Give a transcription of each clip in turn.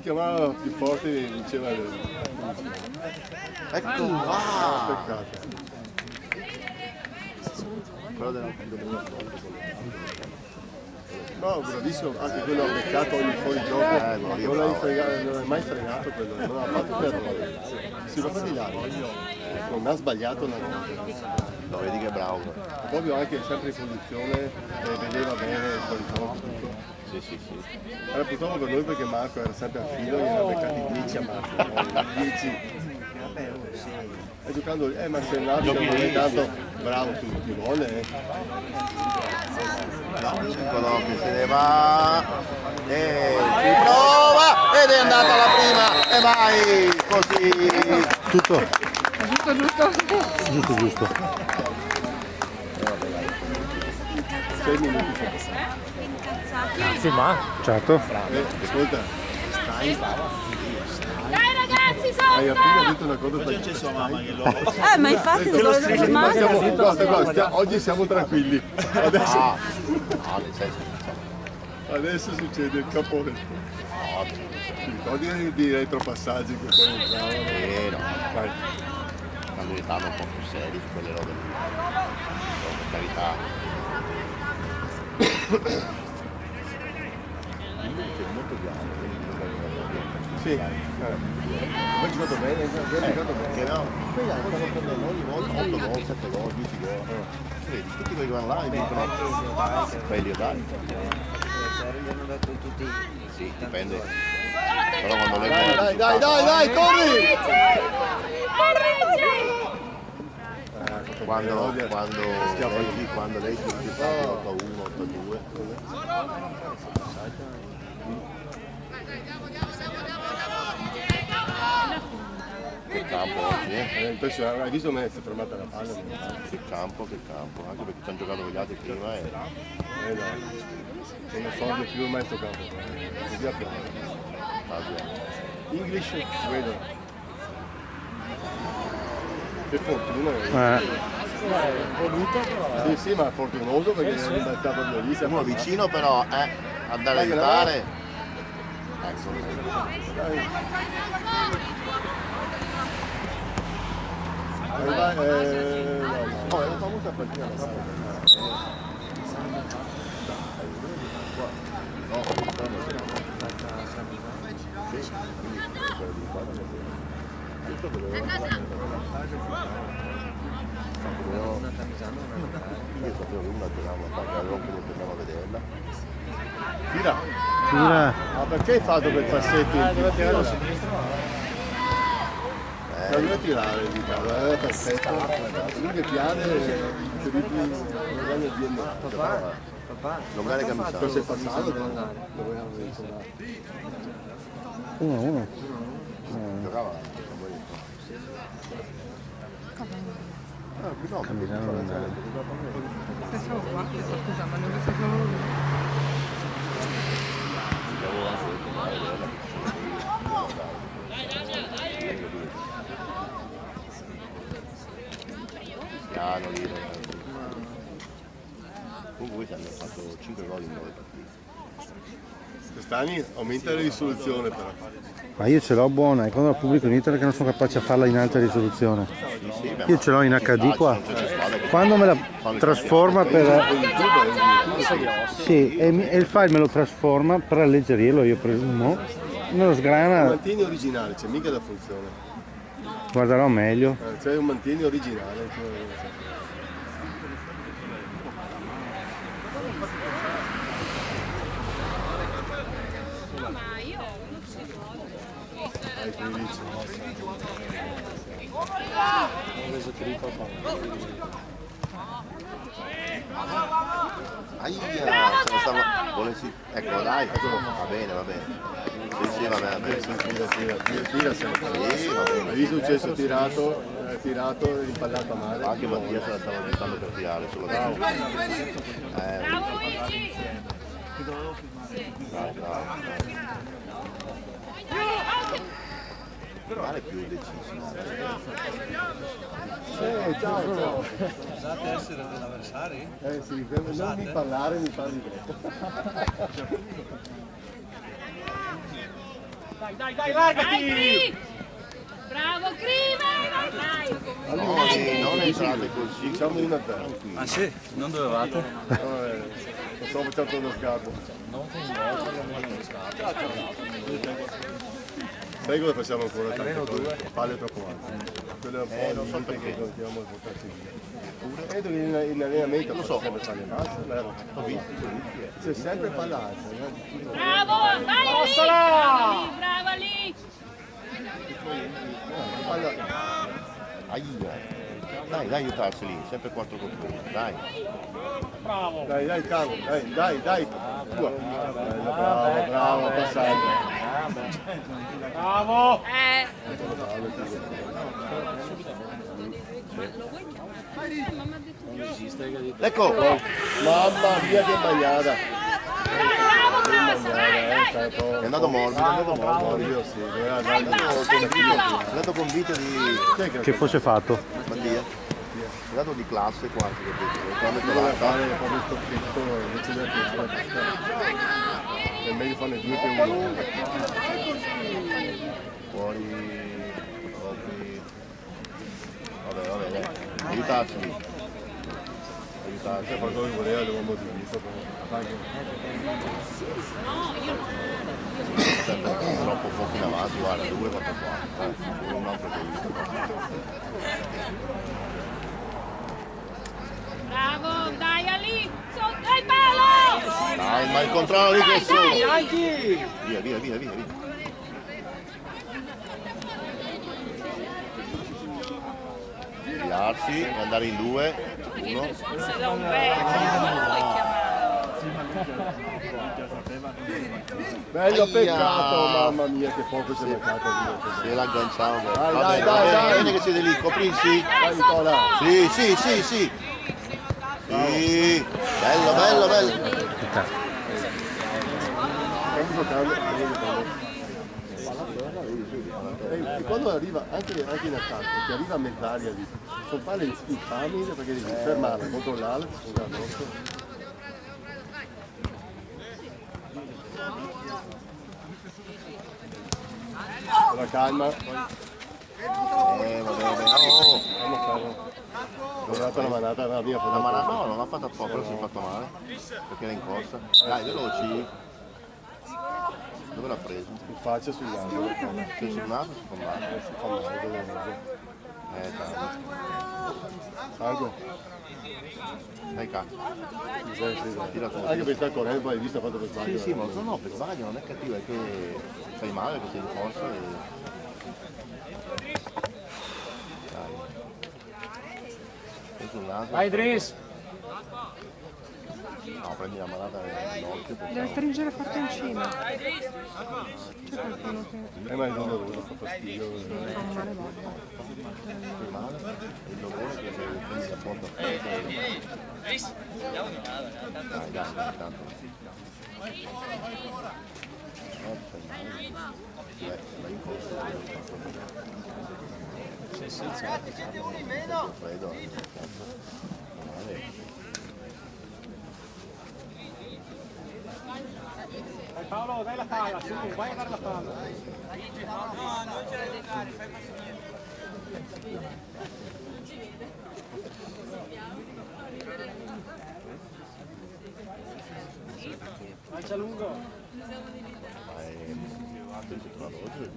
chiamava più forte diceva Ecco, peccato. quello della No, bravissimo, anche quello ha beccato ogni fuorigioco, non l'hai mai fregato quello, non ha fatto per errore. Si va per là, non ha sbagliato una cosa. No, vedi che è bravo. Proprio anche sempre in posizione, vedeva bene il fuorigioco tutto. Sì. Era purtroppo per noi perché Marco era sempre a filo e era beccati 10 a Marco, 10. E giocando lì, ma se l'altro non è tanto bravo tutti, vuole. Eccolo che se ne va e ci prova ed è andata la prima e vai così. Tutto Giusto. giusto. 6 minuti sono passati. Sì, ma Certo. Ascolta, stai. Dai ragazzi, Hai sotto! appena detto una cosa per c'è sua mamma che lo... Ma infatti devo fermare. Guarda, oggi siamo tranquilli. Adesso, Nel senso, adesso succede il caporetto. Ti ricordi di retropassaggi che poi entravano? no, Vai. quando stavano un po' più seri su quelle robe lì. Per carità. Molto bianco, Sì. Poi giocato bene, giocato bene. Che no, poi stanno prendendo ogni volta 8 gol, 7 gol, 10 gol. Vedi, tutti quelli che vanno là e dicono meglio dai. Gli hanno dato tutti. Sì, dipende. Però quando lei Dai, corri! quando lei si fa 8-1, 8-2. Che campo oggi, Impressionante, hai visto come si è fermata la palla? Che campo, anche perché ci hanno giocato con gli altri prima e Non so più mai sto campo. Così a English Sweden. Che fortuna. Sì, ma fortunoso perché è rimbalzato proprio lì. uno vicino però andare a aiutare. No, è una famosa partita. Io sapevo che una giocava a fare l'occhio che tornavo a vederla. Tira. Ma perché hai fatto quei passetti? Dove tirare a sinistra? Non deve tirare, diciamo, è perfetto. Lui che piade, non guadagna il Papà, Non gare camicia. Cosa è passato? Dovevamo ritornare. 1-1. Giocava. Camminare non andare. Pensavo qua, scusa, ma non sapevo. Piano lì. Comunque hanno fatto 5 gol in 9 partite. Quest'anno aumenta la risoluzione però. Ma io ce l'ho buona, e quando la pubblico in internet che non sono capace a farla in alta risoluzione. Io ce l'ho in HD qua. Quando me la trasforma per... Sì, e il file me lo trasforma per alleggerirlo, io presumo. Me lo sgrana, Mantieni originale, c'è mica la funzione. guarderò meglio. C'è un mantieni originale. Ecco dai, va bene. Sì, va bene. Tira sempre. Sì, va bene. Hai visto il cesso tirato e impallato male. Anche Mattia se la stava pensando per tirare solo da Male più deciso. Ciao. Scusate essere degli avversari? Sì, non mi parlare, mi parli bene. Dai, Cri! Bravo, Cri! Dai! Non entrate così. Diciamo 1-0. Ah sì? Non dovevate? Non stavo facendo uno sgarbo. Sai cosa facciamo ancora? Tante cose. Palle troppo alte. Quello è un po' non so limite perché. che continuiamo a portarci via. Credo che in allenamento lo so come palle basse. C'è sempre palla alta. Bravo! Dai, lì! Brava lì! Dai, aiutarceli, sempre 4 contro 1, dai. Dai, Carlo, dai. Tua. Bravo, passaggio. Bravo! Ecco! Mamma mia che bagnata. Bravo, Cross! Dai! È andato morbido, Sì, Dai, palo! Dai, palo! è andato convinto di Che fosse fatto. Mattia. È andato di classe quasi, capito? Bisogna fare proprio sto picco invece del piano. È meglio farne 2 che 1. Fuori. Vabbè, dai. Aiutateli. Se qualcosa che voleva l'uomo di vista. Sempre troppo poco in avanti, guarda, 2 4 qua. Un altro che Bravo! Dai, Ali! Dai, palo! Dai, ma il controllo di che sono! Bianchi! Via. Girarsi e andare in 2. 1. Se da un pezzo, non lo puoi chiamare. Bello peccato, mamma mia che poco c'è mancato. Se l'agganciamo. Dai. Bene che siete lì, coprirsi. Dai Nicola. Sì. Sì. Bello. Stiamo giocando. E quando arriva, anche in attacco, che arriva a mezz'aria lì, sono palle infami perché devi fermarla, controllarla, ti scusa addosso. Ora calma, Vabbè. Oh. ho dato una manata alla mia La manata no, non l'ha fatta poco, però si è fatto male. Perché era in corsa. Dai, veloci. Dove l'ha preso? in faccia sul naso. Sei sul naso o sul naso? Si fa male, doloroso. Tanto. Sangue. Dai cazzo. Tira su. Anche per stare correndo, poi hai visto fatto per sbaglio. Sì, ma no, per sbaglio non è cattivo, è che fai male, che sei in corsa e... Dai. Sei sul naso. Vai Dris! No, prendi la manata nell'occhio. Deve stringere forte in cima. C'è qualcuno che Ma è doloroso, fa fastidio. fa un male volta. Fai male, il dolore che prendi la porta a fredda e... Dai, tanto. No, fai male. Vai in corsa. Sì, certo. Freddo, cazzo. Male. Paolo, dai la palla, su, vai a dare la palla. Lancia lungo. Ma è... si trova oggi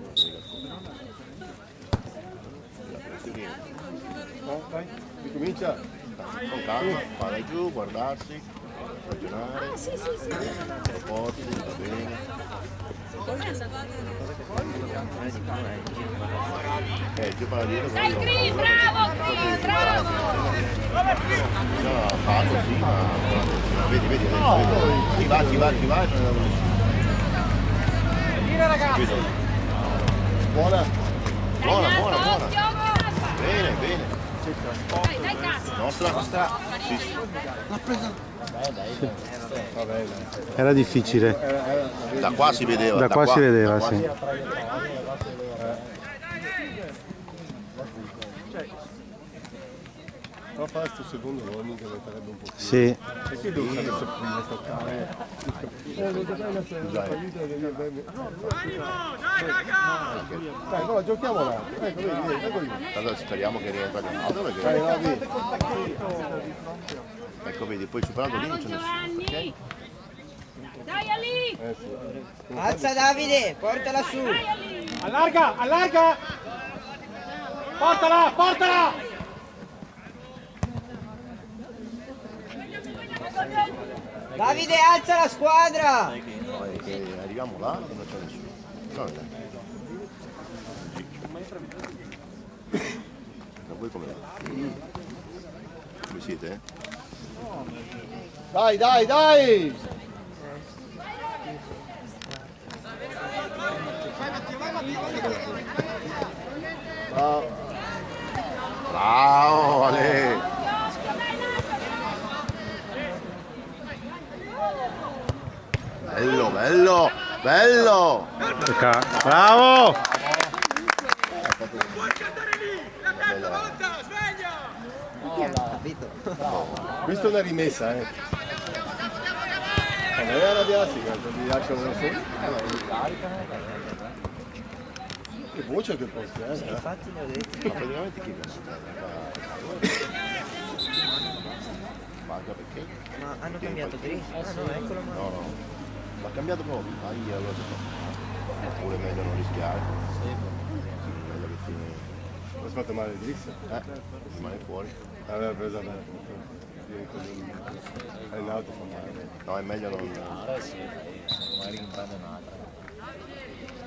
No, dai, ricomincia. con calma, palla giù, guardarsi, ragionare, forti, va bene. Giù palla dietro. Dai, Cri, bravo! No, fallo sì, ma vedi. Ci va. Tira ragazzi! Buona. Buona. Bene. Dai, cazzo! Nostra. Sì. Va bene. Era difficile. Da qua si vedeva. Da qua si vedeva, sì. però fare questo secondo gol mi metterebbe un po' più. Sì. Perché devo fare questo primo toccare? Dai, però giochiamo là. Ecco, vedi. Allora speriamo che rientra Leonardo Dai, perché no, vedi. ecco vedi, poi superato lì non c'è nessuno. Giovanni! Dai Ali! Sì. Alza Davide, portala su. Dai Ali! Allarga, allarga! Portala, portala! Davide, alza la squadra. Poi che arriviamo là e non c'è nessuno. No, dai. Ma voi come siete? Dai, dai, dai! Bravo. Bravo Ale! Bello, bello, bello! Bravo! Questa è una rimessa, eh. Non è arrabbiarsi, li lasciano da soli. Che voce che porti, eh? Infatti ne ho detto. Ma praticamente chi viene? Manca perché? Ma hanno cambiato dritto? Ah no, eccolo No, qua. no. L'ha cambiato proprio. Allora oppure è meglio non rischiare. Meglio che fini. Ho fatto male il drizzo. Rimane fuori. Aveva preso bene. È in auto fa male. No, è meglio non. Magari imprende un'altra.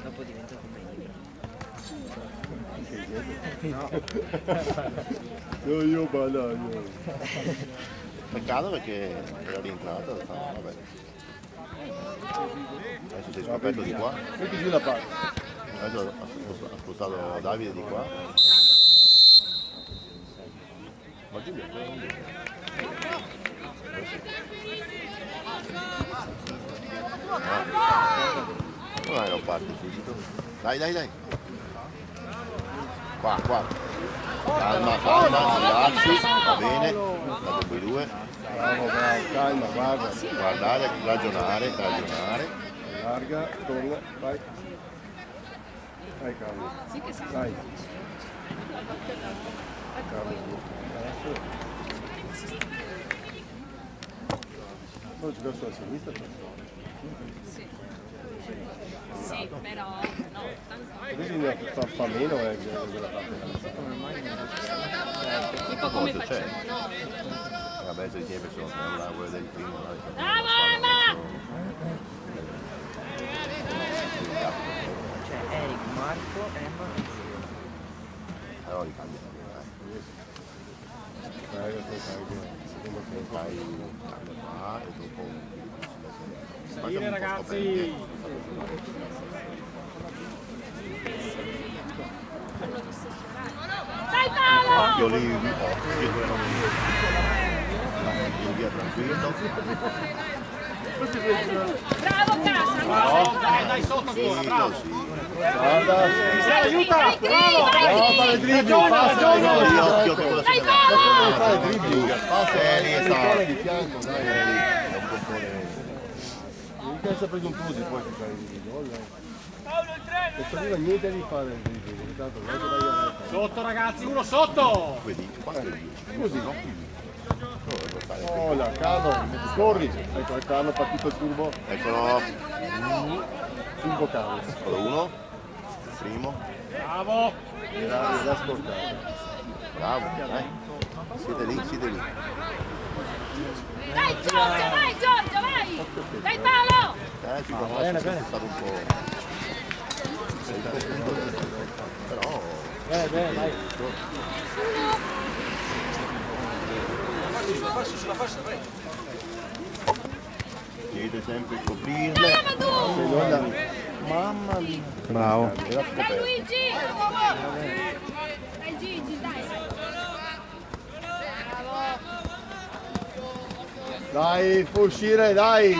Dopo diventa come libro. Io balaglio. Peccato perché era rientrato. Vabbè. Adesso sei scoperto di qua. Metti giù la parte. Adesso ha spostato Davide di qua. Ma Giulio, non parti subito. Dai, dai, dai. Qua, qua. Calma, calma, rilassi, va bene. Date quei due. Bravo, bravo, calma, guarda. Guardare, ragionare, ragionare. Larga, torna, vai. Dai, calma. Dai. Non giocare sulla sinistra però. Sì, però no, tanto. Vedi ne fa meno della parte. Tipo come Cosa c'è? facciamo? Vabbè, se tiene persone, quella del primo. Bravo Emma! Cioè Eric, Marco, Emma e Giulio. Allora ricambia. Secondo te. Fai qua e dopo. Salire ragazzi! Dai Paolo! Occhio lì, via tranquillo. Bravo Casa! Dai sotto ancora, bravo! Guarda. Aiuta! Bravo! No, fare il dribbling, passa. Occhio che cosa si deve Fare il dribbling. Passa lì, e sta. di fianco, dai. Mica si è preso un così poi ti fai il gol. Non serviva niente di fare il dribbling, tanto non è che vai a Sotto ragazzi, uno sotto! Vedi, quanto è lì? così. Oh, la Carlo, corri. Ecco, il Carlo è partito il turbo, Eccolo, turbo Carlo. eccolo uno, primo, Bravo! Era scordato. bravo, dai. Siete lì, siete lì. Dai Giorgio, vai Giorgio, vai! Dai Paolo! Ci va bene, bene. È stato un po'. Però. Bene, dai! Chiede sempre coprirle. Mamma mia. Bravo. Era Dai scoperto. Luigi! Dai Gigi, dai! Dai, può uscire, dai.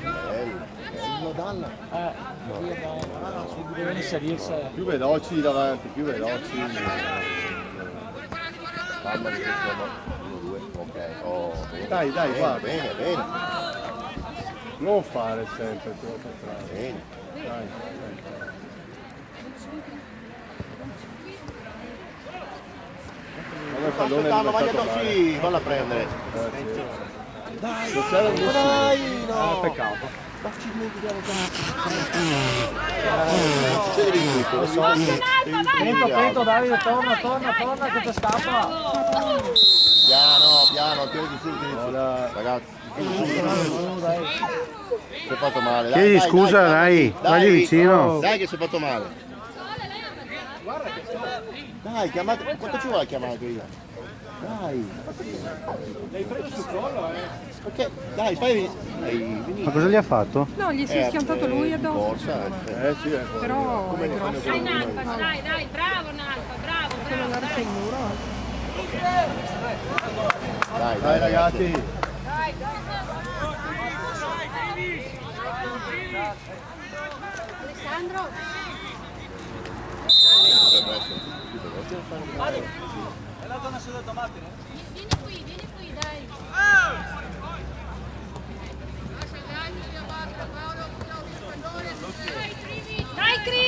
Bello, bello, dalla, palle. Subito inserirsi. Più veloci davanti, più veloci. Mamma di questo 1-2, ok. Oh, bene. Dai, dai, bene, va. bene, bene. Non fare sempre, te lo fai. Bene. Dai. Come il pallone Aspettando, è diventato Magliador, male. sì, valla a prendere. Dai, non c'era il Dai, no. peccato. Attento Davide, torna che ti scappa. Piano, tieni su, ragazzi. Si è fatto male. Chiedi scusa, dai, vagli vicino. Dai che si è fatto male. Dai, chiamate. Quanto ci vuole la chiamata quella? Dai. L'hai preso sul collo, Perché? Dai, fai. Ma cosa gli ha fatto? No, gli si è schiantato lui addosso. Forza, Sì, Però è grosso. Dai Nalpa, dai, bravo Nalpa, bravo. Quello all'arte il muro. Dai, ragazzi. Alessandro. Vieni qui, dai. Dai, Cri!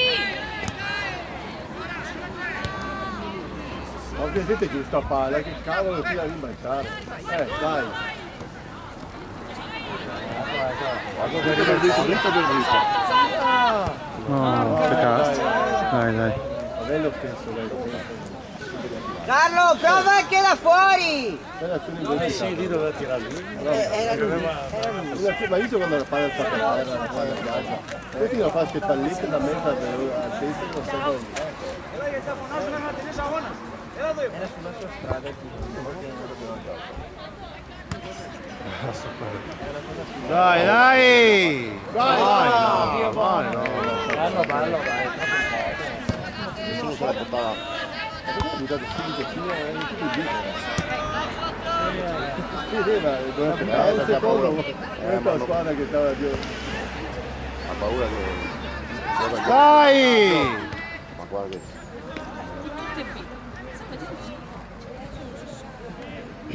Ma vedete che sta palla, che cavolo ti da rimbalzare. Dai. Guarda che del dritto. No, peccato. Dai. Vabbè lo stesso, dai. Carlo, prova anche da fuori! Sì, lì doveva tirare lui. Era lui. Ma io quando la palla sta per terra, la palla piazza. Poi tira qualche palletta da mezzo a testa e non so come. Era sulla sua strada. Dai! Vai, no. Ballo. Nessuno se la portava. Scusate, subito fino a tutti i Sì, ma durante il secondo, questa squadra che stava dietro. Ha paura che. Dai! Ma guarda che.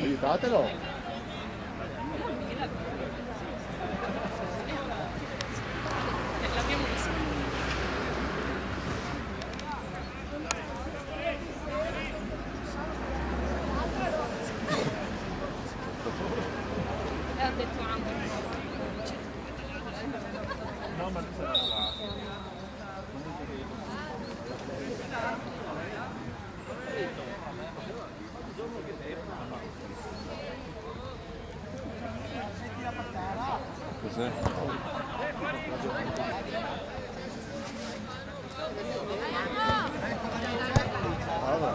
Aiutatelo! Ho detto anche. Cos'è?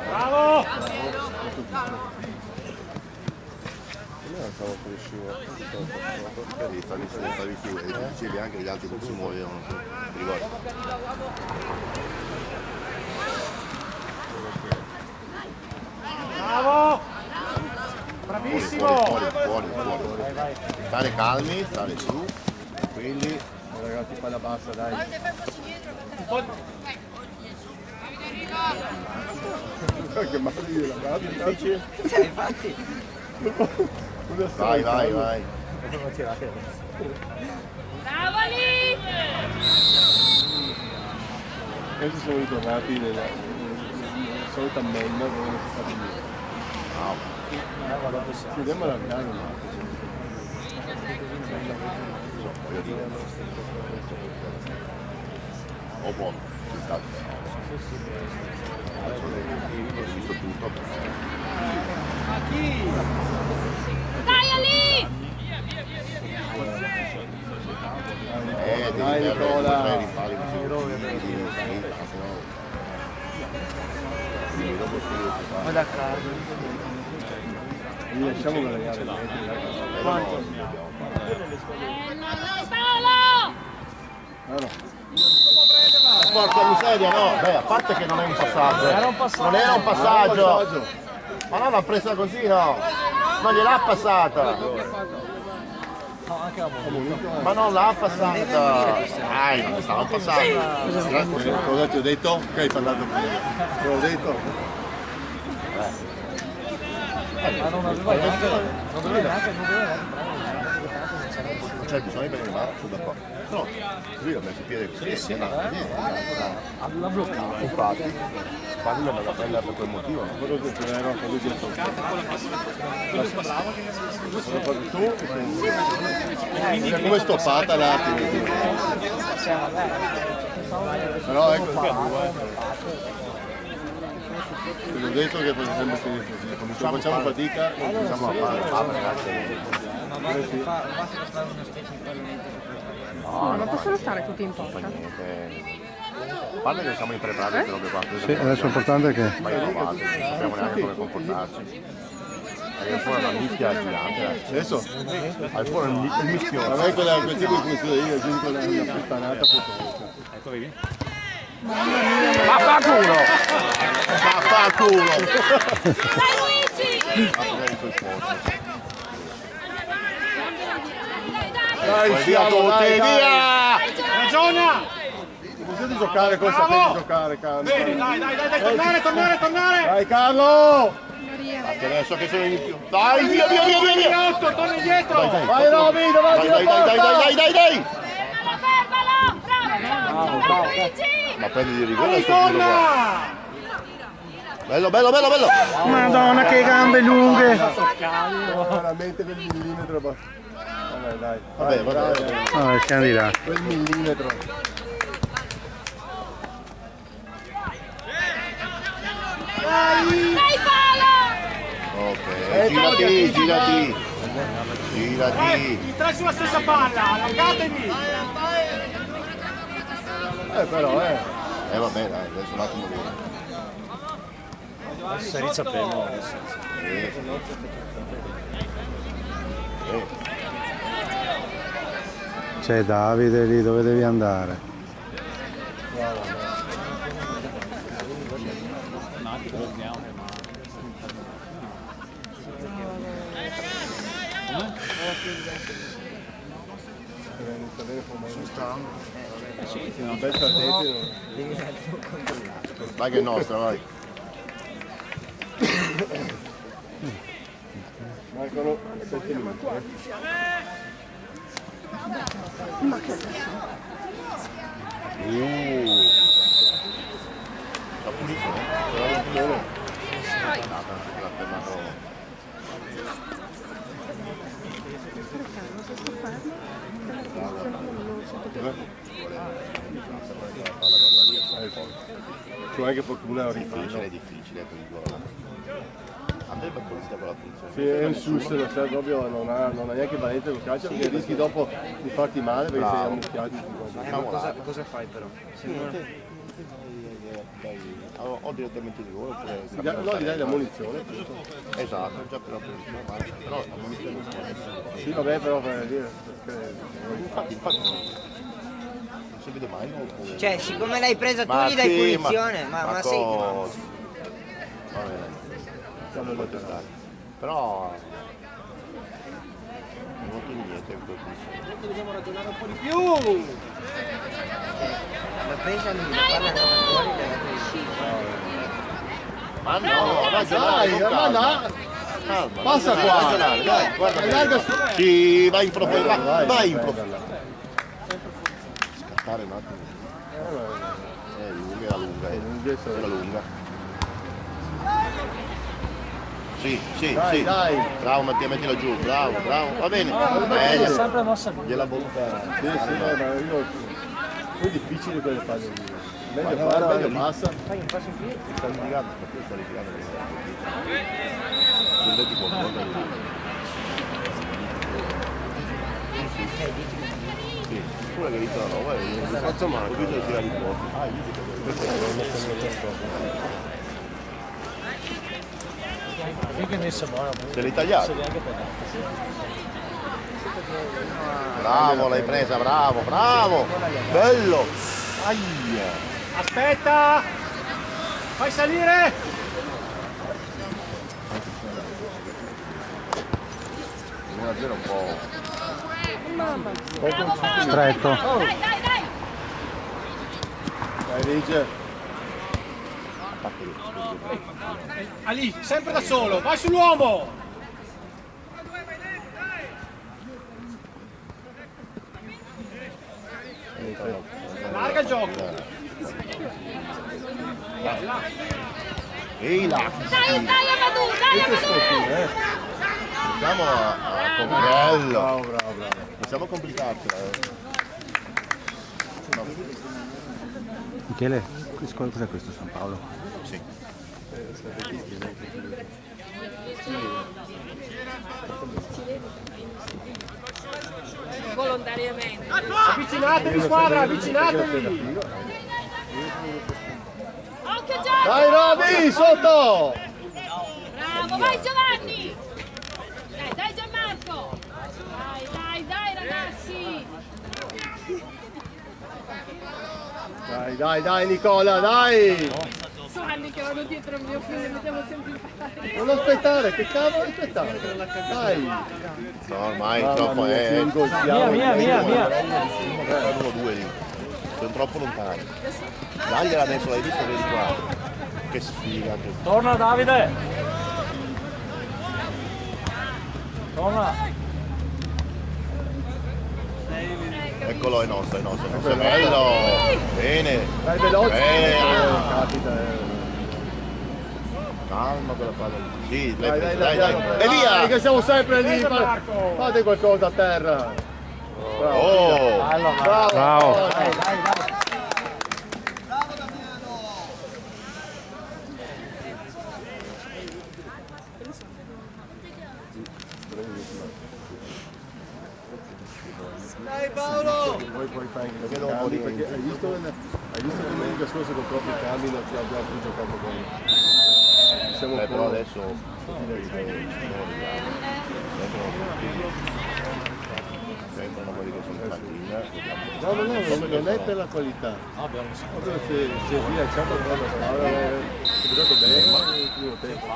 Bravo! Non stavo crescendo. Stavi tu e dicevi anche che gli altri non si muovevano. Ti ricordi? Bravo! Bravissimo! Fuori. Stare calmi, stare su, tranquilli. Ragazzi, palla bassa, dai. Che male di la gabbia, ragazzi. Infatti. Vai. Bravo lì! Questi sono ritornati nella solita menna dove non si fa più niente. Sì, andiamo alla piano, ma... O buono, ci sta. Ho visto tutto. Dai Ali! Devi Dai, Nicola. avere i pali così. Ma da caso. Li lasciamo guadagnare metri, Paolo! no. Porca miseria, no. Beh, a parte che non è un passaggio. Non era un passaggio. Ma no, l'ha presa così, no. Non gliel'ha passata. No, anche la Monica. Ma non l'ha passata. Dai, non stava passando. Cosa ti ho detto? Che hai parlato prima? Te l'ho detto? Ma non aveva neanche. Non doveva neanche. Non c'è bisogno di prendere mano, sono d'accordo. No, lui ha messo il piede così. Sì, La bloccava. infatti. Quando l'ha andata a prendere per quel motivo. No? Quello che era quello dietro. Tu come stoppata l'attimo. Però ecco che te l'ho detto che facciamo sempre finire così. Come facciamo fatica, Cominciamo a fare ragazzi. Ma basta fare una specie di Parlamento. No, non possono stare tutti in porta. Niente. A parte che siamo impreparati queste robe qua. Sì, adesso l'importante è che Ma io non sappiamo neanche come comportarci. Hai fuori una mischia gigante. adesso Hai fuori il mischione. a me quel tipo di funzione io giudico una puttanata fotonica. Ecco, vedi? Vaffanculo! Vaffanculo! Dai Luigi! Dai, Via tutti, via! Ragiona! Potete giocare con sapete giocare, Carlo. Bene, dai, tornare! Dai Carlo! Adesso che sono in più. Dai, via! Otto, torna indietro! Vai Roby, davanti alla porta! Dai! Fermalo! Bravo! Luigi! Ma prendi di rigore sto giro qua. Bello! Madonna che gambe lunghe! Veramente quel millimetro. Dai. Vabbè. No, scendi di là. Quel millimetro. Dai palo! Ok, girati. I tre sulla stessa palla, allargatevi! Però Vabbè, dai, adesso un attimo lì. Adesso si risapremo. C'è Davide lì, dove devi andare? una bella strategia. Vai che è nostra, vai. Mancano 7 minuti. Sta pulito, l'ha fermato. C'è anche fortuna a rifarlo. È difficile per il gol. Andrebbe pulita con la punizione. Sì, è un sus, lo sai, proprio non ha neanche valenza col calcio perché rischi dopo di farti male perché sei ammucchiato. Ma cosa fai però? Se non... O direttamente di gol oppure... No, gli dai la munizione. Esatto, già per la punizione, però la munizione non può essere. Sì, vabbè, però per dire... Infatti non si vede mai. Oppure... Cioè, siccome l'hai presa tu gli dai punizione, ma sì. Va bene. Siamo contestati. Però non ho più niente in quel senso. Dobbiamo ragionare un po' di più! La presa lui, la palla andata fuori, l'ha dato il sì. Ma no, Dai, ma no! calma. Passa qua! Dai, guarda. Larga su! Sì, vai in profondità. Vai in profondità. Scattare un attimo. Lunga, era lunga. Sì. Dai. Bravo Mattia, mettila giù, bravo. Va bene. È sempre mossa lì. Gliela butta. Sì, ma io... È difficile quelle fasi lì. Meglio fare, meglio passa. Fai un passo in più. Sta ritirando. Sono tipo sì, pure che dicono no, guarda, faccio male, ho visto che tirare i Finché messa buona. Se l'hai tagliato? Bravo, l'hai presa, bravo! Bello! Aia! Aspetta! Fai salire! 1-0 un po'. mamma. Stretto. Dai, dai, dai. Dai, Vince. Ali, sempre da solo, vai sull'uomo! Larga il gioco! Ehi là! Dai, dai, Amadou, dai, Amadou. Iniziamo a complicarlo. Bravo, bravo, bravo. Iniziamo a complicarcela. No. Michele, cos'è questo San Paolo? Sì. Volontariamente. Avvicinatevi squadra, avvicinatevi! Occhio Gianni. Dai, Roby, sotto! Bravo, vai Giovanni. Dai, dai Gianmarco. Dai, dai, dai ragazzi. Dai, dai, dai, Nicola, dai! Sono anni che vado dietro il mio figlio, mi devo sempre fare. Non aspettare, che cavolo aspettare? Dai! No, ormai Mamma troppo mia, è. che ingolfiamo. Sono due lì. Sono troppo lontani. Dagliela adesso, l'hai visto, vedi qua. Che sfiga. Che... Torna Davide! Torna! Eccolo, è nostro, è nostro. È bello! Bene! Dai, veloce! Bene! Capita, Calma quella palla lì. Sì, Dai, dai, dai, dai, dai. E via! Che siamo sempre lì! Fate qualcosa a terra! Bravo! Oh! Bravo! Bravo. Dai Paolo! Poi fai anche Perché i dopo cambi, rientri? perché hai visto che domenica scorsa con troppi cambi non ci abbiamo più giocato bene. Siamo Però un po'... adesso sembrano quelli che sono in panchina. No, non è per la qualità. Proprio se è rilanciato un po' la squadra, è giocato bene il primo tempo.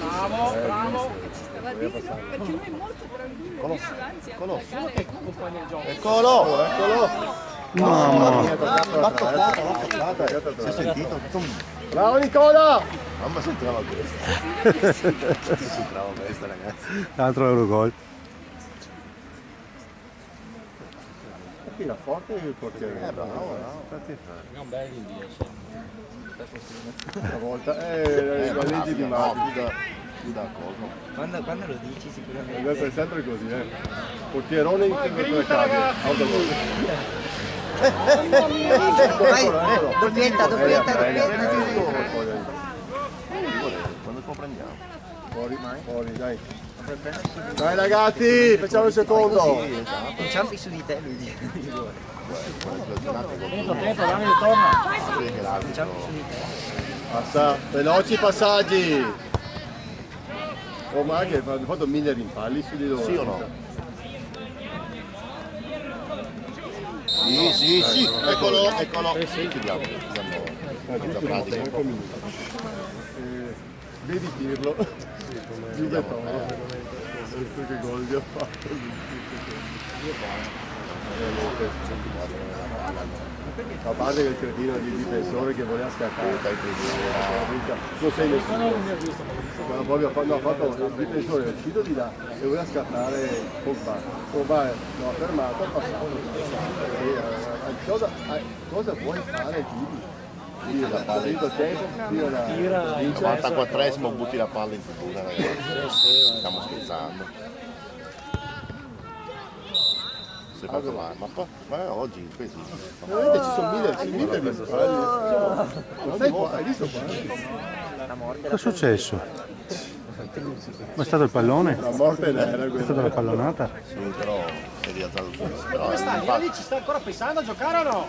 Bravo, bravo! Stava a dirlo perché lui è molto tranquillo, anzi, Eccolo! Che accompagna il gioco. Eccolo! Eccolo! Mamma. Mia, L'ha toccata, si è sentito. Bravo Nicola! Mamma si entrava a questa. Si entrava a questa, ragazzi. L'altro Eurogol. Tira forte il portiere. Bravo. Non belli in 10. Stavolta la legge di Marti. Più da cosa. Quando lo dici sicuramente. Deve essere sempre così, Portierone in tre case. Doppietta. Quando lo prendiamo? Fuori, dai. Dai ragazzi, facciamo il secondo. Inciampi su di te, lui. Tempo, Davide, torna! Inciampi su di te. Passa, veloci passaggi. Oh, ma che hanno fatto 1000 rimpalli su di loro. Sì o no? Sì, eccolo. Chiudiamo. Mezza pratica. Vedi Pirlo. Che gol gli ho fatto. A parte che il cretino di difensore che voleva scattare, non sei nessuno. Ma proprio ha fatto il difensore, è uscito di là e voleva scattare Pogba. Pogba l'ha fermato, ha passato. Cosa vuoi fare Gigi? Tira, tempo, tira, 94esimo, butti la palla in tribuna, ragazzi. Stiamo scherzando. Si è fatto male, ma oggi così. veramente ci sono 1000 rimpalli. Sai qua, hai visto qua? Cosa è successo? Ma è stato il pallone? La morte n'era È quella. stata la pallonata? Sì, però si è rialzato subito. Però Come sta? Lì ci sta ancora pensando a giocare o no?